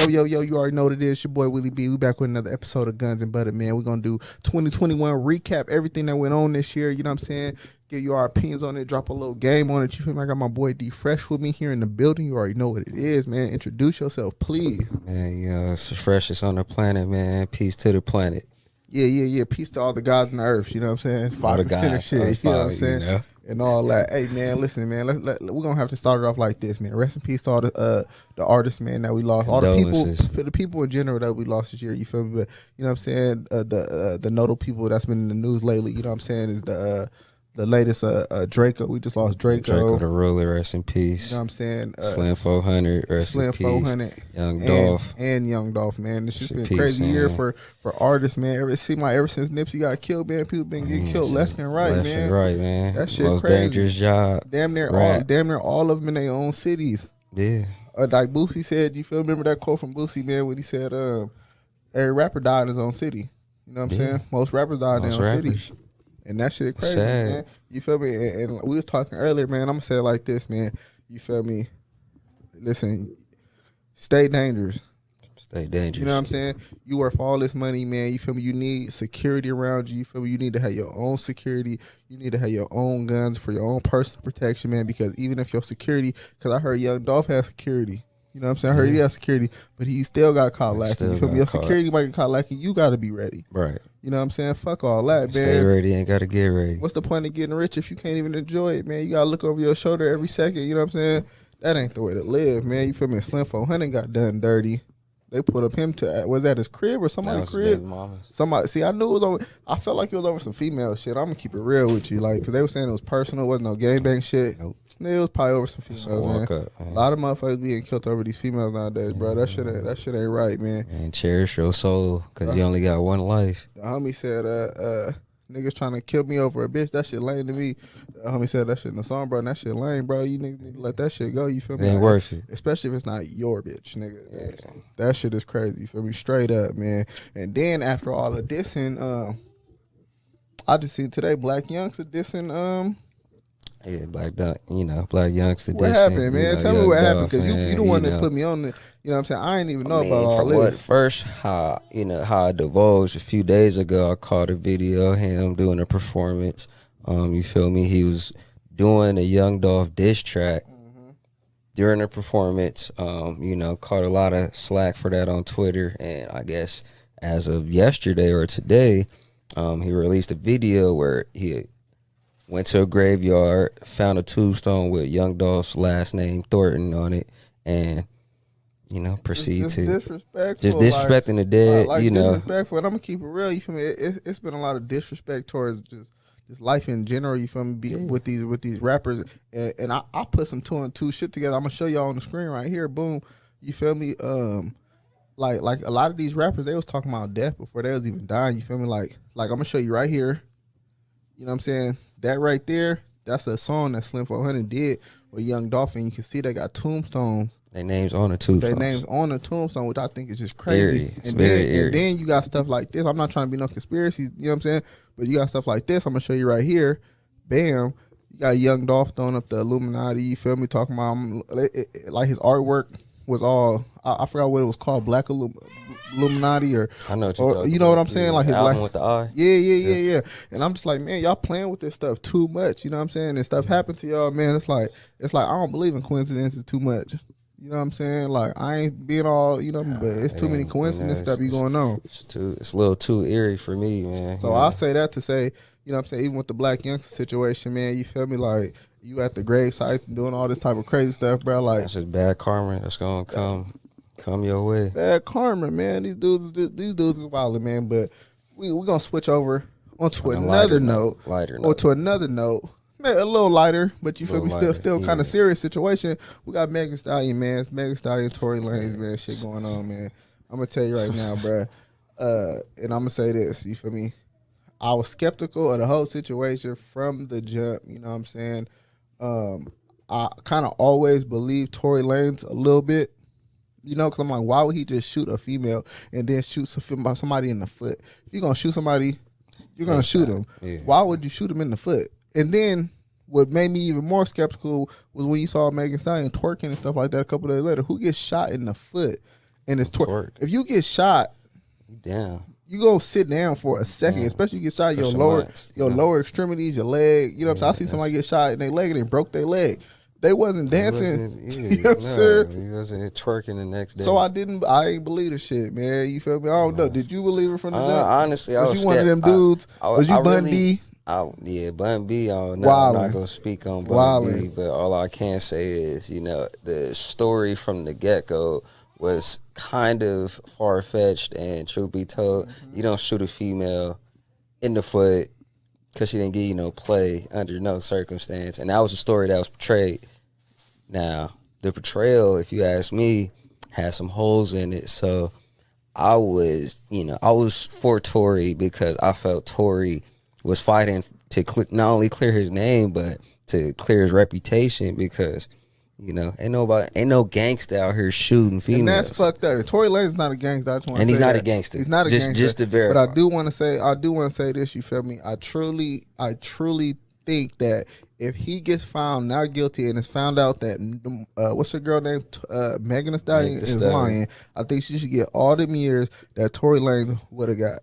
Yo, you already know what it is. Your boy Willie B. We back with another episode of Guns and Butter, man. We're going to do 2021 recap, everything that went on this year. You know what I'm saying? Give you our opinions on it. Drop a little game on it. You feel me? I got my boy D Fresh with me here in the building. You already know what it is, man. Introduce yourself, please. Man, you know, it's the freshest on the planet, man. Peace to the planet. Yeah. Peace to all the gods on the earth. You know what I'm saying? 5% of shit. You know what I'm saying? You know? And all that. Hey, man, listen, man. We're going to have to start it off like this, man. Rest in peace to all the artists, man, that we lost. All the people in general that we lost this year. You feel me? But, you know what I'm saying? The notable people that's been in the news lately, you know what I'm saying, is the latest Drakeo. We just lost Drakeo. Drakeo the ruler, rest in peace. You know what I'm saying? Slim 400, rest in peace. 400. Young Dolph. And Young Dolph, man. It's just been a peace, crazy man. year for artists, man. It seemed like ever since Nipsey got killed, man, people been getting killed left and right, man. Left and right, man. That shit Most crazy. dangerous job. Damn near all of them in their own cities. Yeah. Like Boosie said, you feel? Remember that quote from Boosie, man, when he said, every rapper died in his own city. You know what I'm saying? Most rappers died in their own city. And that shit crazy, sad. man. You feel me? And we was talking earlier, man. I'm gonna say it like this, man. You feel me? Listen, stay dangerous. Stay dangerous. You know what I'm saying? You worth all this money, man. You feel me? You need security around you. You feel me? You need to have your own security. You need to have your own guns for your own personal protection, man. Because even if your security, because I heard Young Dolph has security. You know what I'm saying? I heard he has security, but he still got caught lacking. You feel me? Your security might get caught lacking. You got to be ready. Right. You know what I'm saying? Fuck all that, man. Stay ready, ain't got to get ready. What's the point of getting rich if you can't even enjoy it, man? You got to look over your shoulder every second. You know what I'm saying? That ain't the way to live, man. You feel me? Slim 400 got done dirty. They put up him to, was that his crib or somebody's crib? Somebody, see, I knew it was over, I felt like it was over some female shit. I'm going to keep it real with you, like, because they were saying it was personal, it wasn't no gangbang shit. Nope. It was probably over some females, man. A lot of motherfuckers being killed over these females nowadays, bro. That shit ain't right, man. And cherish your soul, because you only got one life. The homie said, niggas trying to kill me over a bitch. That shit lame to me. The homie said that shit in the song, bro. And that shit lame, bro. You niggas need to let that shit go. You feel me? It ain't worth it. Especially if it's not your bitch, nigga. Yeah. That shit is crazy. You feel me? Straight up, man. And then after all of this, and I just seen today Black Youngster dissing. Yeah, Black Youngster. What happened, man? Tell me what happened, because you the one that put me on the. You know what I'm saying? I ain't even know about all this. First, how I divulged a few days ago, I caught a video of him doing a performance. You feel me? He was doing a Young Dolph diss track during the performance. Caught a lot of slack for that on Twitter, and I guess as of yesterday or today, he released a video where he went to a graveyard, found a tombstone with Young Dolph's last name, Thornton, on it, and, proceed to disrespecting the dead, disrespectful. And I'm going to keep it real, you feel me? It's been a lot of disrespect towards just life in general, you feel me, with these rappers. And I put some 2 and 2 shit together. I'm going to show y'all on the screen right here. Boom. You feel me? Like a lot of these rappers, they was talking about death before they was even dying, you feel me? Like I'm going to show you right here. You know what I'm saying? That right there, that's a song that Slim 400 did with Young Dolph, and you can see they got tombstones. Their names on the tombstone. Which I think is just crazy. And then you got stuff like this. I'm not trying to be no conspiracies, you know what I'm saying? But you got stuff like this. I'm going to show you right here. Bam. You got Young Dolph throwing up the Illuminati, you feel me? Talking about, like his artwork was all, I forgot what it was called, Black Illuminati, or I know what you're talking you know about. what I'm saying, like his album with the eye. Yeah. And I'm just like, man, y'all playing with this stuff too much. You know what I'm saying? And stuff happened to y'all, man. It's like I don't believe in coincidences too much. You know what I'm saying? Like, I ain't being all, but it's too many coincidence stuff be going on. It's a little too eerie for me, man. So I'll say that to say, you know what I'm saying, even with the Black Youngster situation, man, you feel me? Like, you at the grave sites and doing all this type of crazy stuff, bro. Like, that's just bad karma that's gonna come your way. Bad karma, man. These dudes is wild, man. But we gonna switch over onto another note. Or to another note. A little lighter, but you feel me? Still kind of serious situation. We got Megan Thee Stallion, man. It's Megan Thee Stallion, Tory Lanez, man. Shit going on, man. I'm gonna tell you right now, bro. And I'm gonna say this. You feel me? I was skeptical of the whole situation from the jump. You know what I'm saying? I kind of always believed Tory Lanez a little bit. Because I'm like, why would he just shoot a female and then shoot somebody in the foot? If you're gonna shoot somebody, you're gonna shoot him. Yeah. Why would you shoot him in the foot? And then what made me even more skeptical was when you saw Megan Thee Stallion twerking and stuff like that a couple days later. Who gets shot in the foot and it's if you get shot, down. You gonna sit down for a second, especially you get shot in your lower extremities, your leg. You know what I'm saying? I see somebody get shot in their leg and they broke their leg. They wasn't dancing. You know what I'm saying? He wasn't twerking the next day. So I ain't believe the shit, man. You feel me? I don't know. Did you believe it from the jump? Honestly, was you one of them dudes? Was you Bun B? Yeah, Bun B. I'm not gonna speak on Bun B, but all I can say is, the story from the get-go was kind of far-fetched, and truth be told, you don't shoot a female in the foot because she didn't give you no play under no circumstance. And that was a story that was portrayed. Now, the portrayal, if you ask me, had some holes in it. So I was for Tory because I felt Tory was fighting to not only clear his name, but to clear his reputation because, ain't no gangsta out here shooting females. And that's fucked up. Tory Lanez not a gangster. And he's not a gangster. He's not a gangster. Just to verify. But I do want to say this. You feel me? I truly think that if he gets found not guilty and it's found out that what's her girl name, Megan Thee Stallion is lying, I think she should get all them years that Tory Lanez would have got.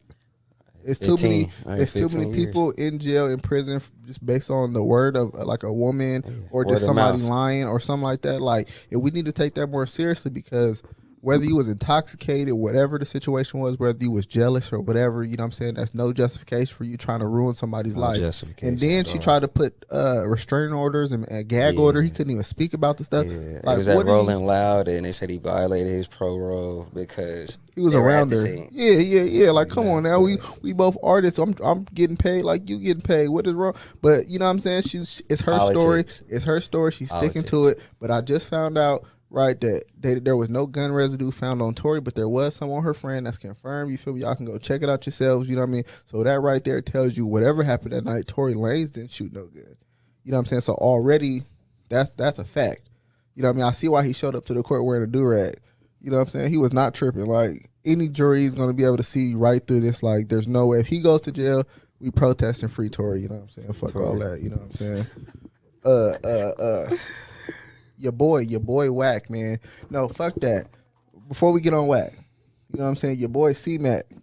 It's 15, too many people in jail, in prison, just based on the word of like a woman or just somebody lying or something like that. Like, and we need to take that more seriously because whether you was intoxicated, whatever the situation was, whether you was jealous or whatever, you know what I'm saying, that's no justification for you trying to ruin somebody's life. And then she tried to put restraining orders and a gag order. He couldn't even speak about the stuff. Yeah. Like, it was at Rolling Loud, and they said he violated his parole because he was around her. Yeah. Like, come on now. We both artists. I'm getting paid like you getting paid. What is wrong? But you know what I'm saying? It's her story. It's her story. She's sticking to it. But I just found out that there was no gun residue found on Tory, but there was some on her friend. That's confirmed. You feel me? Y'all can go check it out yourselves. You know what I mean? So that right there tells you whatever happened that night, Tory Lanez didn't shoot no gun. You know what I'm saying? So already that's a fact. You know what I mean? I see why he showed up to the court wearing a do-rag. You know what I'm saying? He was not tripping. Like, any jury is going to be able to see right through this. Like, there's no way. If he goes to jail, we protesting free Tory. You know what I'm saying? Fuck Tory. All that. You know what I'm saying? Your boy Wack, man. No, fuck that. Before we get on Wack, you know what I'm saying? Your boy C-Mac. You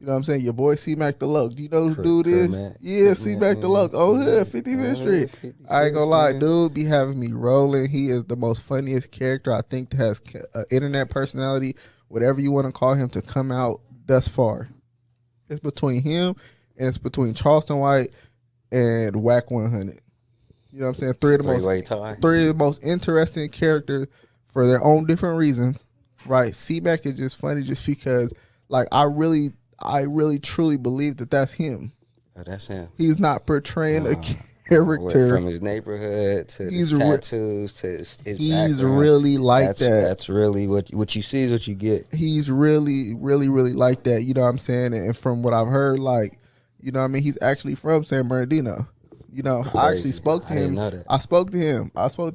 know what I'm saying? Your boy C-Mac the Loc. Do you know who dude is? Man. Yeah, C-Mac the Loc. Oh, hood, 55th Street. I ain't gonna lie, dude be having me rolling. He is the most funniest character I think that has internet personality, whatever you want to call him, to come out thus far. It's between him and it's between Charleston White and Wack 100. You know what I'm saying? Three of the most interesting characters for their own different reasons, right? C-Mac is just funny just because, like, I really truly believe that that's him. Oh, that's him. He's not portraying a character from his neighborhood to his tattoos to his he's background. Really like that. That's really what you see is what you get. He's really like that. You know what I'm saying? And from what I've heard, like, you know what I mean, he's actually from San Bernardino. You know, crazy. I actually spoke to him. I spoke to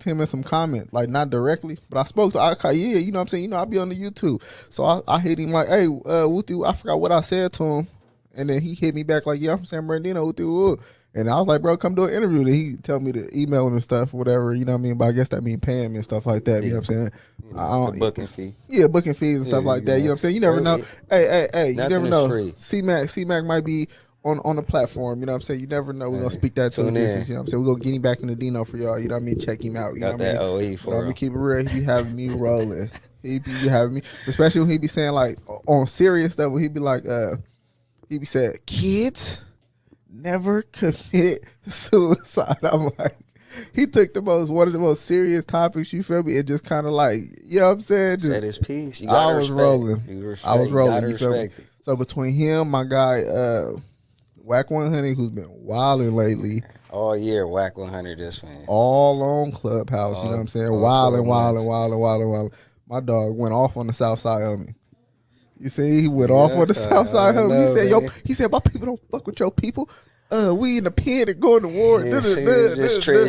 him in some comments, like not directly, but I spoke to. You know what I'm saying? You know, I be on the YouTube, so I hit him like, "Hey, Wutu," I forgot what I said to him, and then he hit me back like, "Yeah, I'm from San Bernardino, Wutu." And I was like, "Bro, come do an interview." And he tell me to email him and stuff, whatever. You know what I mean? But I guess that mean paying me and stuff like that. Yeah. You know what I'm saying? The booking fee. Yeah, booking fees and stuff like that. You know what I'm saying? You never know. Hey, you never know. C-Mac might be on the platform, you know what I'm saying? You never know. We're going to speak that to his distance, you know what I'm saying? We're going to get him back in the Dino for y'all, you know what I mean? Check him out, you know what I mean? OE for him. I'm going to keep it real. He be having me rolling. He be having me, especially when he be saying, like, on serious stuff, when he be like, he be saying, kids never commit suicide. I'm like, he took one of the most serious topics, you feel me, and just kind of like, you know what I'm saying? Just, said his piece. I was rolling. I was rolling, you feel me? So between him, my guy, Wack 100, who's been wilding lately. All year, Wack 100, this man. All on Clubhouse, you know what I'm saying? Wilding. My dog went off on the south side of me. You see, he went off on the south side of me. He said, my people don't fuck with your people. We in the pen and going to war. Yeah, it's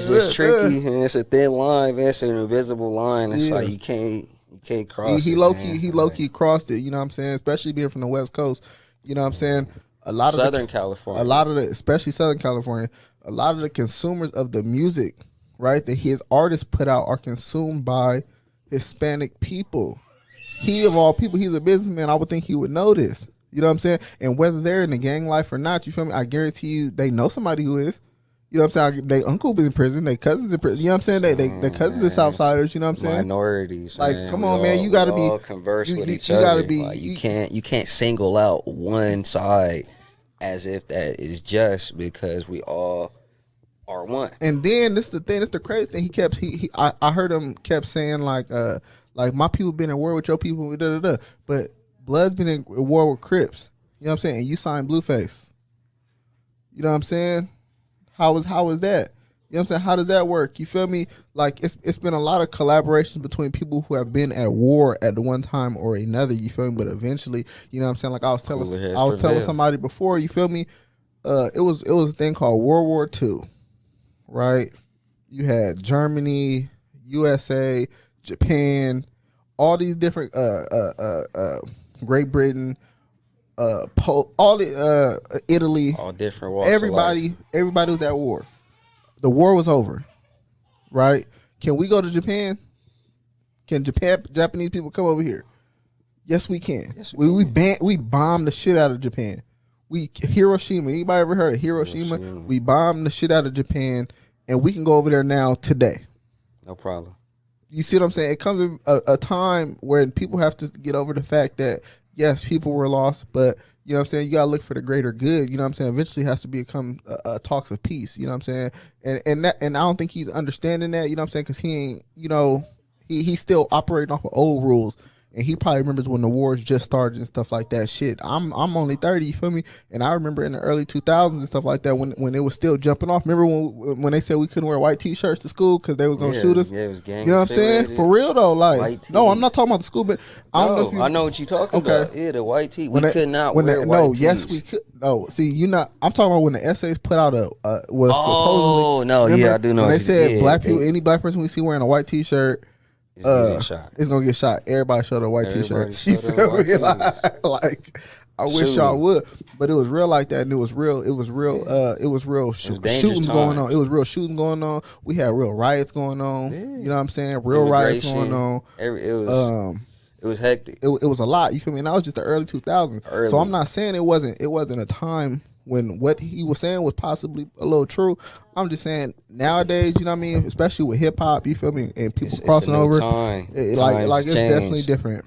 just tricky, and it's a thin line, man. It's an invisible line. It's like you can't cross he low key crossed it, you know what I'm saying? Especially being from the West Coast, you know what I'm saying? Especially Southern California, a lot of the consumers of the music, right, that his artists put out are consumed by Hispanic people. he of all people, he's a businessman. I would think he would know this. You know what I'm saying? And whether they're in the gang life or not, you feel me? I guarantee you, they know somebody who is. You know what I'm saying? They uncle is in prison. They cousins in prison. You know what I'm saying? They cousins are Southsiders. You know what I'm saying? Minorities. Like, man. Come on, man. You gotta be converse with each other. Gotta be, like, you can't single out one side as if that is just because we all are one. And then this is the thing. This is the crazy thing. I heard him kept saying like my people been in war with your people. Da, da, da. But Blood's been in war with Crips. You know what I'm saying? And you signed Blueface. You know what I'm saying? How is that? You know what I'm saying? How does that work? You feel me? Like it's been a lot of collaborations between people who have been at war at the one time or another. You feel me? But eventually, you know what I'm saying? Like I was telling somebody before. You feel me? It was a thing called World War II, right? You had Germany, USA, Japan, all these different Great Britain, Italy, all different walks. Everybody was at war. The war was over, right? Can we go to Japan? Can Japanese people come over here? Yes, we can. Yes, we bombed the shit out of Japan. Hiroshima. Anybody ever heard of Hiroshima? We bombed the shit out of Japan, and we can go over there now today. No problem. You see what I'm saying? It comes a time when people have to get over the fact that yes, people were lost, but you know what I'm saying, you gotta look for the greater good. You know what I'm saying? Eventually it has to become talks of peace. You know what I'm saying? And I don't think he's understanding that. You know what I'm saying? Because he ain't. You know, he's still operating off of old rules. And he probably remembers when the wars just started and stuff like that. Shit, I'm only 30, you feel me? And I remember in the early 2000s and stuff like that when it was still jumping off. Remember when they said we couldn't wear white T-shirts to school because they was gonna shoot us? Yeah, it was gang. You know what I'm saying? For real though, like no, I'm not talking about the school, but I know what you're talking about. Yeah, the white tee. We could not wear white tees. Yes, we could. No, see, you not. I'm talking about when the essays put out was supposedly. No, remember, I do know. When they said black people, any black person we see wearing a white T-shirt. It's gonna get shot. Everybody showed their white T-shirts. You feel me? Like I wish y'all would, but it was real like that, and it was real. It was real shooting going on. It was real shooting going on. We had real riots going on. Yeah. You know what I'm saying? Real riots going on. It was hectic. It was a lot. You feel me? And that was just the early 2000s. So I'm not saying it wasn't a time when what he was saying was possibly a little true. I'm just saying nowadays, you know what I mean? Especially with hip hop, you feel me? And people crossing over. It's definitely different.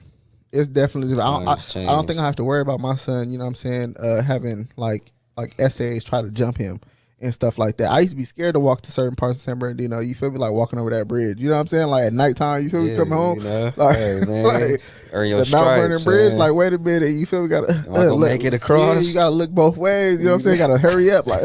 It's definitely different. I don't think I have to worry about my son, you know what I'm saying, having like essays try to jump him and stuff like that. I used to be scared to walk to certain parts of San Bernardino. You feel me? Like walking over that bridge. You know what I'm saying? Like at nighttime, you feel me? Coming home. You know? Like, hey, man. Like, earn your stripes, Mount Vernon Bridge, like, wait a minute. You feel me? Gotta make it across. Yeah, you gotta look both ways. You know what I'm saying? Gotta hurry up. Like,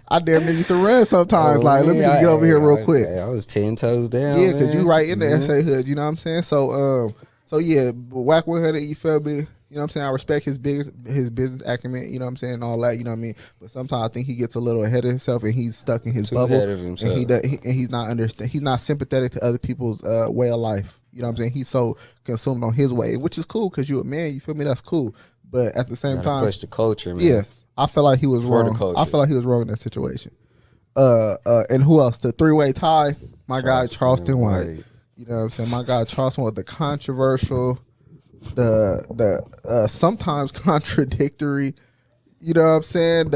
I damn near used to run sometimes. Let me just get over here real quick. I was 10 toes down. Yeah, because you right in the SA hood. You know what I'm saying? So yeah, Whack 100, you feel me? You know what I'm saying? I respect his business acumen, you know what I'm saying, and all that, you know what I mean? But sometimes I think he gets a little ahead of himself and he's stuck in his bubble. Ahead of himself. And he's not sympathetic to other people's way of life. You know what I'm saying? He's so consumed on his way, which is cool because you're a man, you feel me? That's cool. But at the same time, push the culture, man. Yeah. I feel like he was wrong. I feel like he was wrong in that situation. And who else? The three-way tie, my guy Charleston White. You know what I'm saying? My guy Charleston was the controversial, the sometimes contradictory. You know what I'm saying?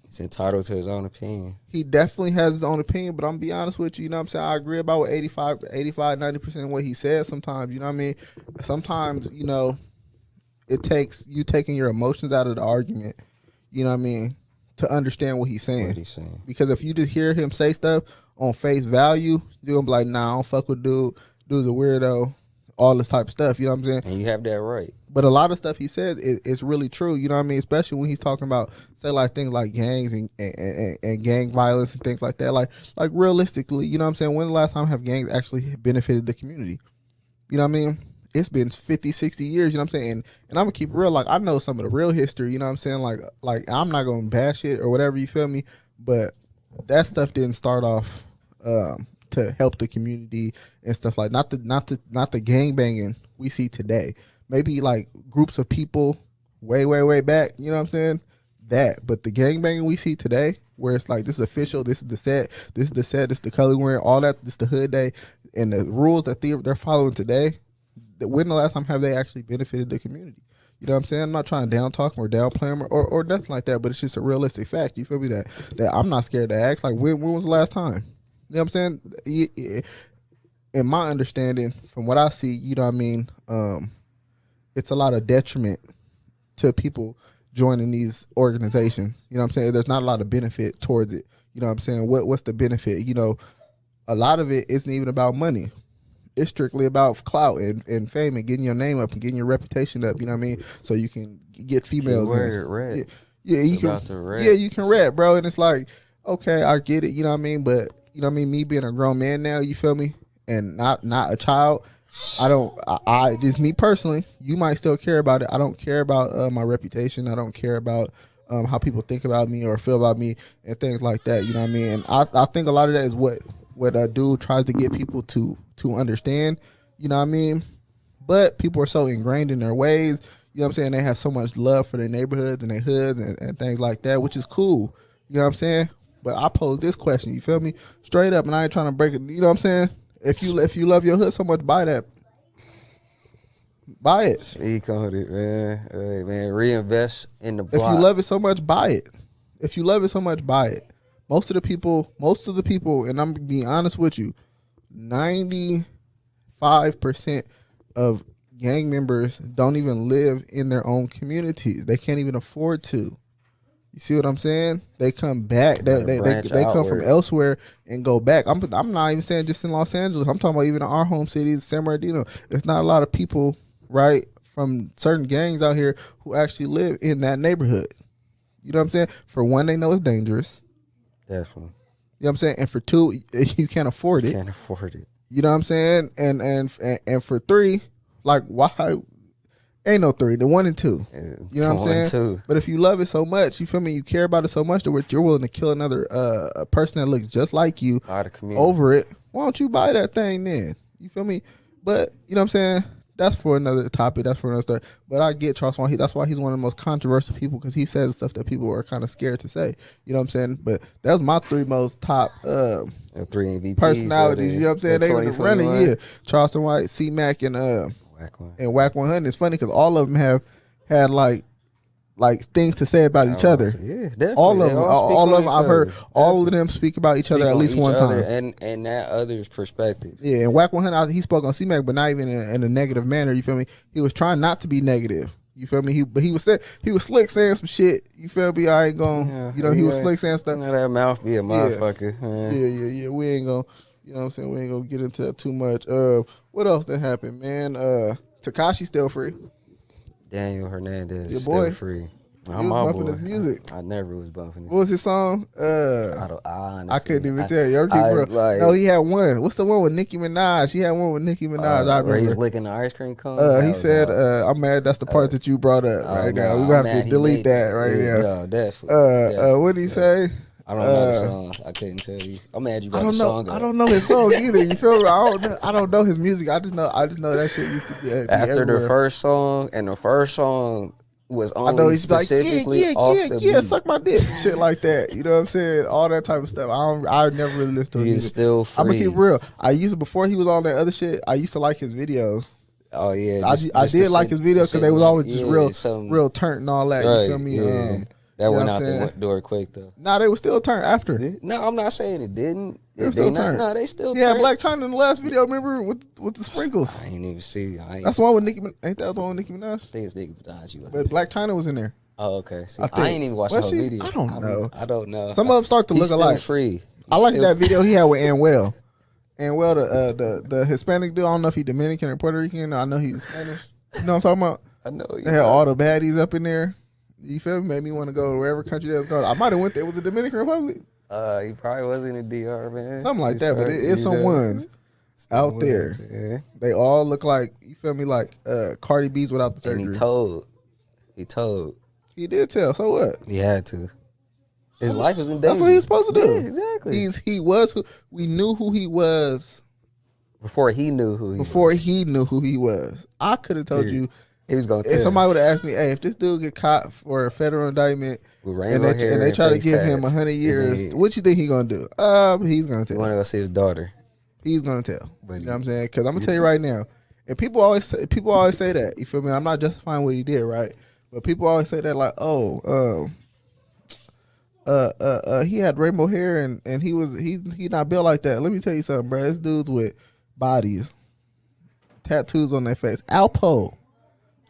He's entitled to his own opinion. He definitely has his own opinion, but I'm gonna be honest with you. You know what I'm saying? I agree about what 85, 90% of what he says sometimes. You know what I mean? Sometimes, you know, it takes you taking your emotions out of the argument. You know what I mean? To understand what he's saying. Because if you just hear him say stuff on face value, you're gonna be like, nah, I don't fuck with dude. Dude's a weirdo. All this type of stuff. You know what I'm saying? And you have that right. But a lot of stuff he says is really true. You know what I mean? Especially when he's talking about, say, like things like gangs and gang violence and things like that. Like realistically, you know what I'm saying? When the last time have gangs actually benefited the community? You know what I mean? It's been 50, 60 years, you know what I'm saying? And I'm going to keep it real. Like, I know some of the real history, you know what I'm saying? Like I'm not going to bash it or whatever, you feel me? But that stuff didn't start off to help the community and stuff like not the gang banging we see today. Maybe like groups of people way back, you know what I'm saying? But the gang banging we see today, where it's like, this is official, this is the set, this is the color wearing, all that, this is the hood day, and the rules that they're following today, when the last time have they actually benefited the community? You know what I'm saying? I'm not trying to down talk them or downplay them or nothing like that, but it's just a realistic fact. You feel me? That I'm not scared to ask. Like, when was the last time? You know what I'm saying? In my understanding, from what I see, you know what I mean, it's a lot of detriment to people joining these organizations. You know what I'm saying? There's not a lot of benefit towards it. You know what I'm saying? What's the benefit? You know, a lot of it isn't even about money. It's strictly about clout and fame and getting your name up and getting your reputation up. You know what I mean? So you can get females. You can rap, bro. And it's like, okay, I get it. You know what I mean? But you know what I mean? Me being a grown man now, you feel me? And not a child. I just me personally, you might still care about it. I don't care about my reputation. I don't care about how people think about me or feel about me and things like that. You know what I mean? And I think a lot of that is what a dude tries to get people to understand. You know what I mean? But people are so ingrained in their ways. You know what I'm saying? They have so much love for their neighborhoods and their hoods and things like that, which is cool. You know what I'm saying? But I pose this question, you feel me? Straight up, and I ain't trying to break it. You know what I'm saying? If you love your hood so much, buy that. Buy it. Speak on it, man. Hey, man, reinvest in the block. If you love it so much, buy it. If you love it so much, buy it. Most of the people, and I'm being honest with you, 95% of gang members don't even live in their own communities. They can't even afford to. You see what I'm saying? They come back. They come from elsewhere and go back. I'm not even saying just in Los Angeles. I'm talking about even in our home cities, San Bernardino. There's not a lot of people, right, from certain gangs out here who actually live in that neighborhood. You know what I'm saying? For one, they know it's dangerous. Definitely. You know what I'm saying? And for two, you can't afford it. Can't afford it. You know what I'm saying? And for three, like, why? Ain't no three, the 1 and 2. You know what I'm saying? But if you love it so much, you feel me? You care about it so much that you're willing to kill another a person that looks just like you over it. Why don't you buy that thing then? You feel me? But you know what I'm saying? That's for another topic. That's for another story. But I get Charles Swan. That's why he's one of the most controversial people, because he says stuff that people are kind of scared to say. You know what I'm saying? But that was my 3 most top 3 MVPs, personalities. You know what I'm saying? They were running, yeah. Charleston White, C-Mac, and Whack 100. It's funny because all of them have had like things to say about each other. Yeah, definitely. All of them. I've heard all of them speak about each other at least one time, and that other's perspective. Yeah, and Whack 100, he spoke on C-Mac, but not even in a negative manner. You feel me? He was trying not to be negative. You feel me? He was slick saying some shit. You feel me? I ain't gonna. He was slick saying stuff. That mouth be a motherfucker. Yeah. We ain't gonna. You know what I'm saying? We ain't gonna get into that too much. What else that happened, man? Tekashi still free. Daniel Hernandez your boy. Still free. I'm bumping his music. I never was bumping it. What was his song? I couldn't even tell you. No, he had one. What's the one with Nicki Minaj? He had one with Nicki Minaj. I remember. Where he's licking the ice cream cone. He said, "I'm mad." That's the part that you brought up right now. We're gonna have to delete that right now. Yeah, definitely. What did he say? I don't know the song. I couldn't tell you. I'm mad you brought the song up. I don't know his song either. You feel me? I don't know his music. I just know that shit used to be after everywhere. the first song was only specifically off the beat. Suck my dick, shit like that. You know what I'm saying? All that type of stuff. I never really listened to his music. Still free. I'm gonna keep it real. I used to, before he was on that other shit, I used to like his videos. Oh yeah, I did like his videos because they was always just real turnt and all that. Right, you feel me? Yeah. That went out the door quick though. Nah, they were still turned after. No, I'm not saying it didn't. They were still turned. No, they still turned. Yeah, Black China in the last video, remember, with the sprinkles. I ain't even see. That's the one with Nicki Minaj. Ain't that the one with Nicki Minaj? I think it's Nicki Minaj. But Black China was in there. Oh, okay. See, I ain't even watched the whole video. I don't know. I don't know. Some of them start to look alike. Free. I like that video he had with Anwell. Anwell, the Hispanic dude. I don't know if he's Dominican or Puerto Rican. I know he's Spanish. You know what I'm talking about? I know. They had all the baddies up in there. You feel me? Made me want to go to wherever country they was going. I might have went there. Was it Dominican Republic? He probably was in the DR, man. Something like that, but it's some ones out there. Yeah. They all look like, you feel me, like Cardi B's without the surgery. And he told. He did tell. So what? He had to. His life was in danger. That's what he was supposed to do. Yeah, exactly. He was we knew who he was before he knew who he was. I could have told you. He was going to if somebody would have asked me, hey, if this dude get caught for a federal indictment and they try to give him 100 years, what you think he going to do? He's going to tell. You want to go see his daughter. He's going to tell. You know what I'm saying? Because I'm going to tell you right now, And people always say that. You feel me? I'm not justifying what he did, right? But people always say that like, he had rainbow hair and he's not built like that. Let me tell you something, bro. This dude's with bodies, tattoos on their face. Alpo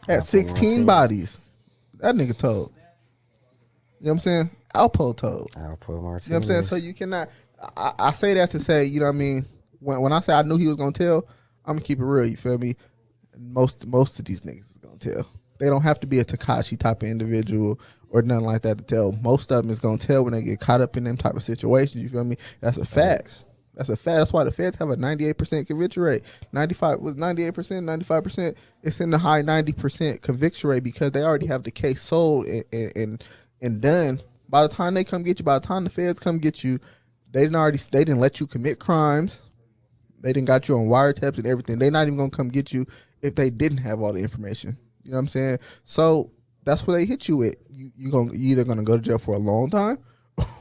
had 16 bodies. That nigga told. You know what I'm saying? Alpo told. Alpo Martinez. You know what I'm saying? So you cannot. I say that to say, you know what I mean. When I say I knew he was gonna tell, I'm gonna keep it real. You feel me? Most of these niggas is gonna tell. They don't have to be a Tekashi type of individual or nothing like that to tell. Most of them is gonna tell when they get caught up in them type of situations. You feel me? That's a fact. That's a fact. That's why the feds have a 98% conviction rate. 95 was 98%, 95%. It's in the high 90% conviction rate because they already have the case sold and done. By the time they come get you, by the time the feds come get you, they didn't let you commit crimes. They didn't got you on wiretaps and everything. They're not even gonna come get you if they didn't have all the information. You know what I'm saying? So that's what they hit you with. You either gonna go to jail for a long time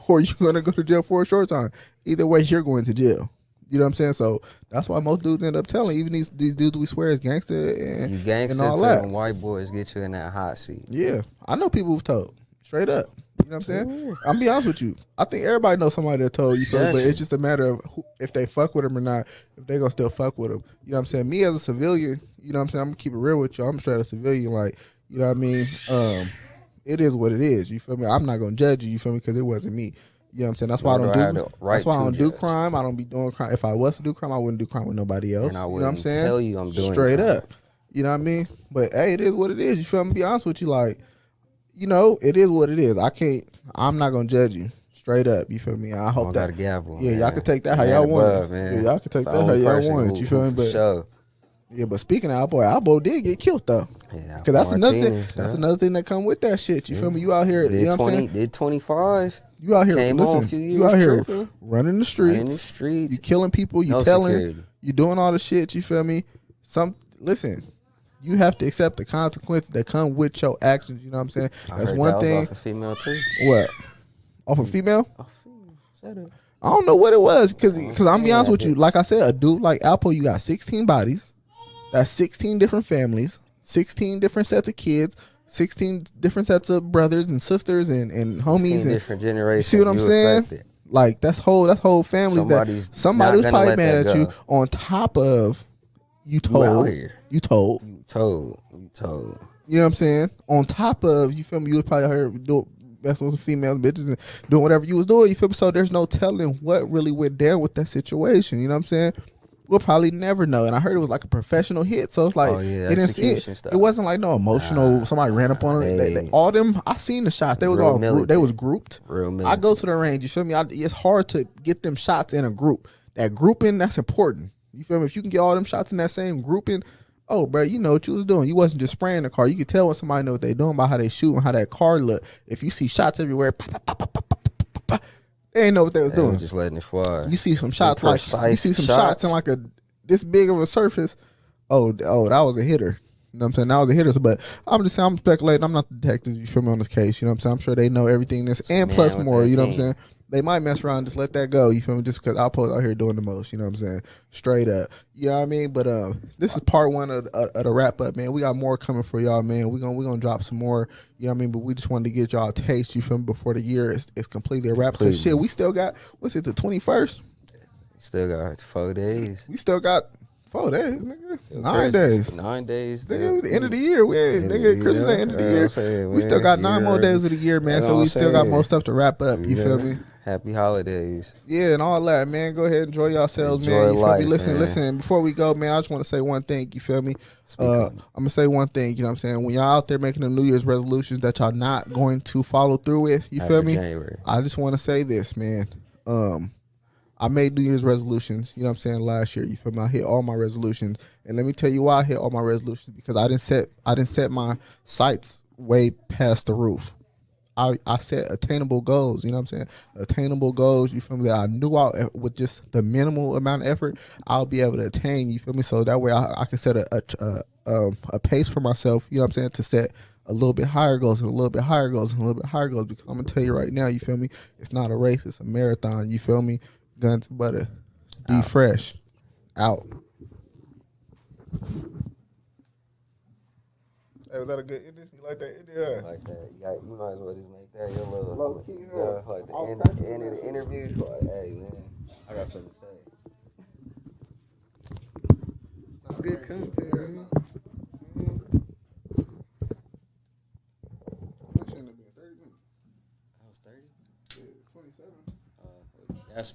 or you're gonna go to jail for a short time. Either way, you're going to jail. You know what I'm saying? So that's why most dudes end up telling. Even these dudes we swear is gangster and you gangster and all that. And white boys get you in that hot seat. Yeah, I know people who've told straight up. You know what I'm saying? I'm gonna be honest with you. I think everybody knows somebody that told you, but it's just a matter of if they fuck with them or not. If they gonna still fuck with them. You know what I'm saying? Me as a civilian, you know what I'm saying? I'm gonna keep it real with you. I'm straight a civilian. Like, you know what I mean? It is what it is. You feel me? I'm not gonna judge you. You feel me? Because it wasn't me. You know what I'm saying? That's why I don't do crime. I don't be doing crime. If I was to do crime, I wouldn't do crime with nobody else. And I wouldn't, you know what I'm saying? Tell you I'm doing straight crime. up. You know what I mean? But hey, it is what it is. You feel me? Be honest with you, like, you know, it is what it is. I'm not gonna judge you. Straight up. You feel me? I hope that. Got a gavel, yeah, man. y'all can take that how y'all want it. Man. Yeah, y'all can take that how y'all want it. You feel me? But sure. yeah, but speaking of Alpo did get killed though. Yeah, because that's another thing. That's another thing that come with that shit. You feel me? You out here, you know what I'm saying? Did 25. You out here, listen. You out here running the streets. You killing people. You telling. Security. You doing all the shit. You feel me? Listen. You have to accept the consequences that come with your actions. You know what I'm saying? That's one thing. Off a female too. What? Off a female? Off a female. I don't know what it was because I'm gonna be honest with you. Like I said, a dude like Alpo, you got 16 bodies. That's 16 different families, 16 different sets of kids, 16 different sets of brothers and sisters and homies and different generations. See what I'm saying? Affected. Like that's whole families somebody was probably mad at you on top of you told. You told. You know what I'm saying? On top of, you feel me, you was probably heard messing with females, bitches, and doing whatever you was doing. You feel me? So there's no telling what really went down with that situation. You know what I'm saying? We'll probably never know. And I heard it was like a professional hit, so it's like it wasn't like no emotional. Somebody ran up on it. All them, I seen the shots. They was all they was grouped. I go to the range. You feel me? It's hard to get them shots in a group. That grouping, that's important. You feel me? If you can get all them shots in that same grouping. Oh, bro, you know what you was doing. You wasn't just spraying the car. You could tell when somebody know what they doing by how they shoot and how that car look. If you see shots everywhere, they ain't know what they was doing. Just letting it fly. You see some shots shots in like this big of a surface. Oh, that was a hitter. You know what I'm saying? That was a hitter. But I'm just saying, I'm speculating. I'm not the detective. You feel me on this case? You know what I'm saying? I'm sure they know everything this and plus more. You know what I'm saying? They might mess around and just let that go. You feel me? Just because Alpo's out here doing the most. You know what I'm saying? Straight up. You know what I mean? But this is part one of the wrap up, man. We got more coming for y'all, man. We're gonna drop some more. You know what I mean? But we just wanted to get y'all a taste. You feel me? Before the year is completely a wrap. Because shit, we still got what's it? The 21st. Still got 4 days. We still got 4 days, nigga. 9 days. 9 days. Nigga, the end of the year. Nigga, Christmas ain't end of the year. Saying, we still got 9 more days of the year, man. So we still got more stuff to wrap up. You feel me? Happy holidays. Yeah, and all that, man. Go ahead, enjoy yourselves, man. You feel me? Listen. Before we go, man, I just want to say one thing. You feel me? I'm gonna say one thing. You know what I'm saying? When y'all out there making them New Year's resolutions that y'all not going to follow through with, you feel me? January. I just want to say this, man. I made New Year's resolutions, you know what I'm saying, last year. You feel me? I hit all my resolutions. And let me tell you why I hit all my resolutions. Because I didn't set my sights way past the roof. I set attainable goals, you know what I'm saying? Attainable goals, you feel me, that I knew with just the minimal amount of effort, I'll be able to attain, you feel me? So that way I can set a pace for myself, you know what I'm saying, to set a little bit higher goals and a little bit higher goals and a little bit higher goals. Because I'm going to tell you right now, you feel me, it's not a race, it's a marathon, you feel me? Guns and butter. Be fresh. Out. Hey, was that a good ending? You like that ending? Yeah. Like that. You might as well just make that your little Low key, like the end of the interview. Like, hey man, I got something to say. Good content, man. That shouldn't have been 30 minutes. That was 30? Yeah, 27. That's